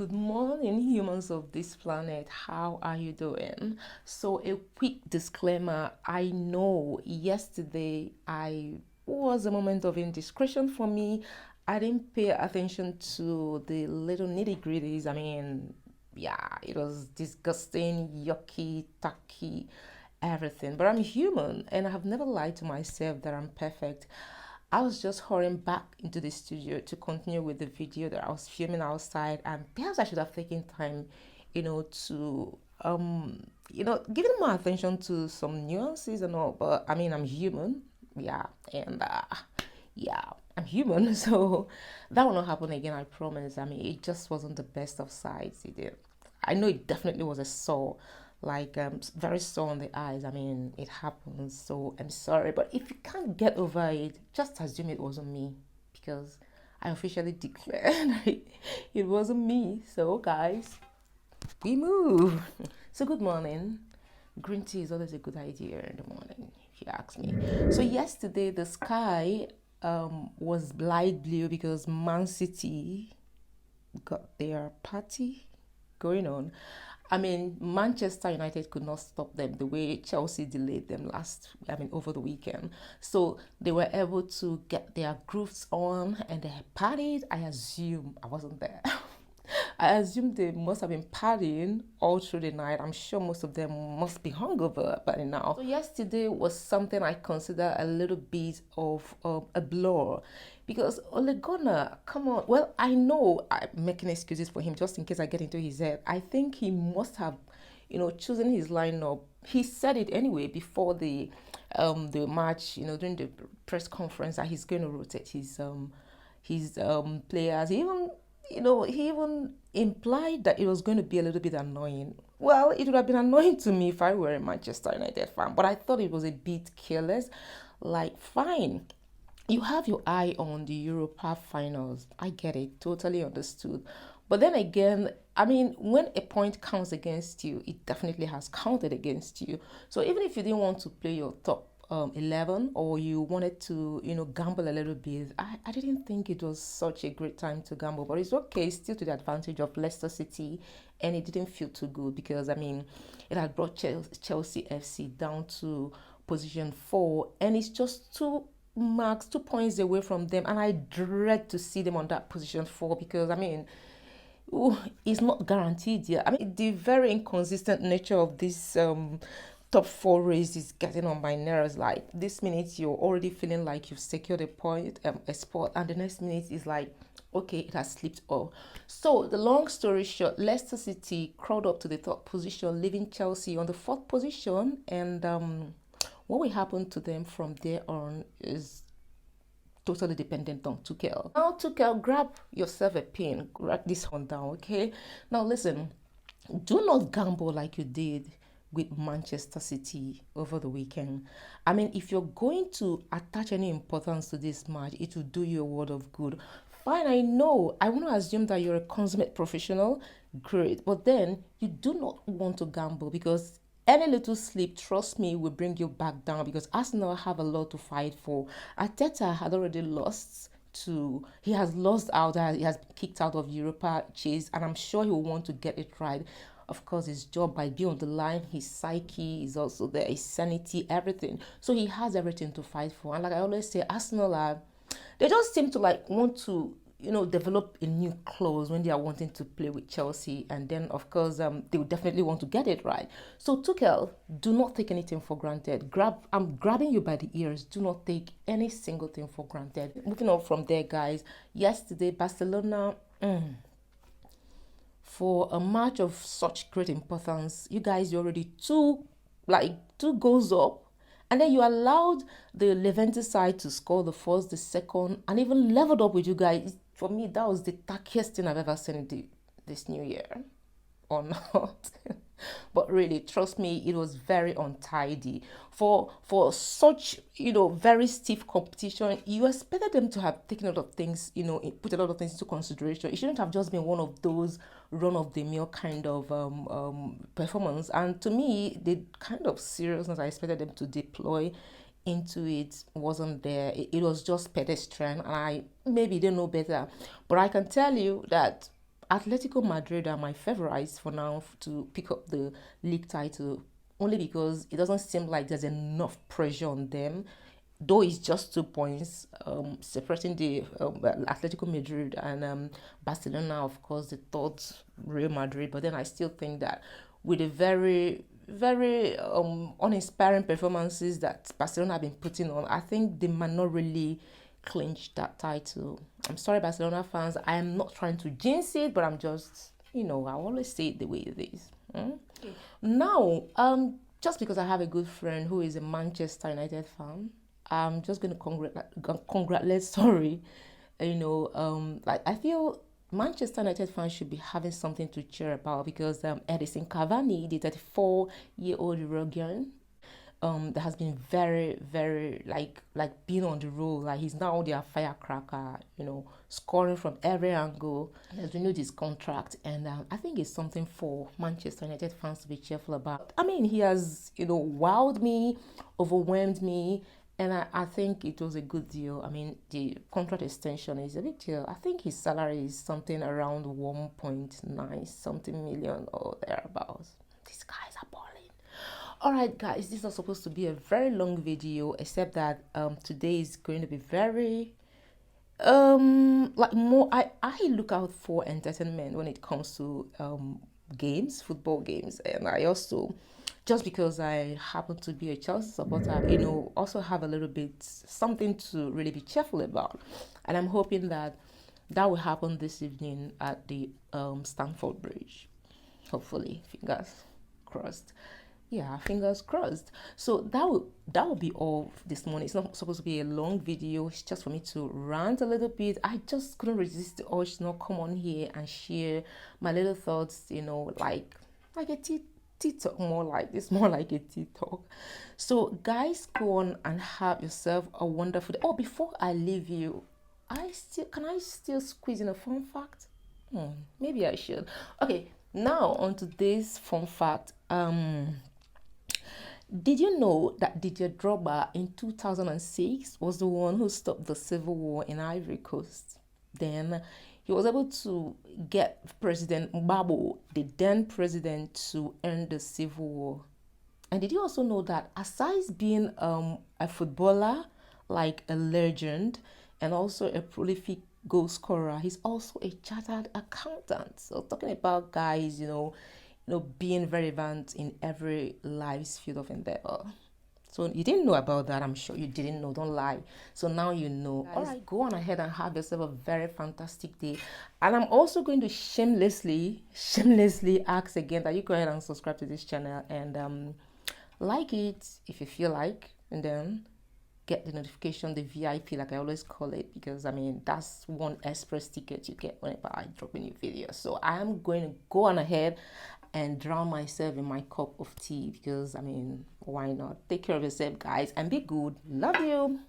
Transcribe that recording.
Good morning, humans of this planet. How are you doing? So, a quick disclaimer, I know yesterday I was a moment of indiscretion for me. I didn't pay attention to the little nitty gritties. Yeah, it was disgusting, yucky, tacky, everything. But I'm human and I have never lied to myself that I'm perfect. I was just hurrying back into the studio to continue with the video that I was filming outside, and perhaps I should have taken time, to giving more attention to some nuances and all. But I'm human, yeah, and yeah, I'm human, so that will not happen again. I promise. It just wasn't the best of sides. It did. I know it definitely was a sore, like very sore on the eyes. It happens, so I'm sorry. But if you can't get over it, just assume it wasn't me, because I officially declared it wasn't me. So guys, we move. So good morning. Green tea is always a good idea in the morning, if you ask me. So yesterday the sky was light blue because Mancity got their party going on. Manchester United could not stop them the way Chelsea delayed them over the weekend. So they were able to get their grooves on and they partied. I assume I wasn't there. I assume they must have been partying all through the night. I'm sure most of them must be hungover by now. So yesterday was something I consider a little bit of a blur, because Ole Gunnar, come on. Well, I know I'm making excuses for him just in case I get into his head. I think he must have, chosen his lineup. He said it anyway before the match, during the press conference, that he's going to rotate his players. He even implied that it was going to be a little bit annoying. Well, it would have been annoying to me if I were a Manchester United fan, but I thought it was a bit careless. Like, fine, you have your eye on the Europa finals. I get it, totally understood. But then again, when a point counts against you, it definitely has counted against you. So even if you didn't want to play your top 11, or you wanted to gamble a little bit, I didn't think it was such a great time to gamble, but it's okay. It's still to the advantage of Leicester City, and it didn't feel too good because it had brought Chelsea FC down to position 4, and it's just 2 marks, 2 points away from them, and I dread to see them on that position 4, because ooh, it's not guaranteed yet. The very inconsistent nature of this top 4 race is getting on my nerves. Like, this minute you're already feeling like you've secured a point, a spot, and the next minute is like, okay, it has slipped off. So the long story short, Leicester City crawled up to the top position, leaving Chelsea on the 4th position, and what will happen to them from there on is totally dependent on Tuchel. Now, Tuchel, grab yourself a pin, write this one down, okay? Now, listen, do not gamble like you did with Manchester City over the weekend. If you're going to attach any importance to this match, it will do you a world of good. Fine, I know. I want to assume that you're a consummate professional. Great. But then you do not want to gamble, because any little slip, trust me, will bring you back down, because Arsenal have a lot to fight for. Arteta had already he has lost out, he has been kicked out of Europa chase, and I'm sure he will want to get it right. Of course, his job might be on the line, his psyche is also there, his sanity, everything. So he has everything to fight for. And like I always say, Arsenal they just seem to want to develop a new clause when they are wanting to play with Chelsea, and then of course they will definitely want to get it right. So Tuchel, do not take anything for granted. I'm grabbing you by the ears. Do not take any single thing for granted. Moving on from there, guys. Yesterday, Barcelona. For a match of such great importance, you guys, you're already two goals up, and then you allowed the Levante side to score the first, the second, and even leveled up with you guys. For me, that was the tackiest thing I've ever seen this new year, or not. But really, trust me, it was very untidy for such very stiff competition. You expected them to have taken a lot of things, put a lot of things into consideration. It shouldn't have just been one of those run of the mill kind of performance. And to me, the kind of seriousness I expected them to deploy into it wasn't there. It was just pedestrian, and I maybe didn't know better. But I can tell you that Atletico Madrid are my favorites for now to pick up the league title, only because it doesn't seem like there's enough pressure on them. Though it's just 2 points separating the Atletico Madrid and Barcelona, of course, the third Real Madrid. But then I still think that with a very uninspiring performances that Barcelona have been putting on, I think they might not really clinch that title. I'm sorry, Barcelona fans. I am not trying to jinx it, but I'm just, I always say it the way it is. Okay. Now, just because I have a good friend who is a Manchester United fan, I'm just going to congratulate. Sorry, like I feel Manchester United fans should be having something to cheer about because Edison Cavani, the 34-year-old Uruguayan, that has been very like being on the roll. Like he's now their firecracker, scoring from every angle. He has renewed his contract, and I think it's something for Manchester United fans to be cheerful about. I mean, he has wowed me, overwhelmed me. And I think it was a good deal. I mean, the contract extension is a big deal. I think his salary is something around 1.9 something million or thereabouts. These guys are balling. Alright guys, this is not supposed to be a very long video, except that today is going to be very like more I look out for entertainment when it comes to games, football games, and I also, just because I happen to be a Chelsea supporter, also have a little bit something to really be cheerful about. And I'm hoping that will happen this evening at the Stamford Bridge. Hopefully, fingers crossed. Yeah, fingers crossed. So that will be all this morning. It's not supposed to be a long video. It's just for me to rant a little bit. I just couldn't resist the urge to not come on here and share my little thoughts, like a TikTok, more like a TikTok. So guys, go on and have yourself a wonderful day. Oh, before I leave you, can I still squeeze in a fun fact? Maybe I should. Okay, now on to this fun fact. Did you know that Didier Drogba in 2006 was the one who stopped the civil war in Ivory Coast? Then he was able to get President Gbagbo, the then president, to end the civil war. And did you also know that aside being a footballer, like a legend, and also a prolific goal scorer, he's also a chartered accountant. So talking about guys, being relevant in every life's field of endeavor. So you didn't know about that. I'm sure you didn't know. Don't lie. So now you know. All right, go on ahead and have yourself a very fantastic day. And I'm also going to shamelessly ask again that you go ahead and subscribe to this channel and like it if you feel like, and then get the notification, the VIP, like I always call it, because I mean that's one express ticket you get whenever I drop a new video. So I am going to go on ahead and drown myself in my cup of tea, because I mean, why not? Take care of yourself, guys, and be good. Love you.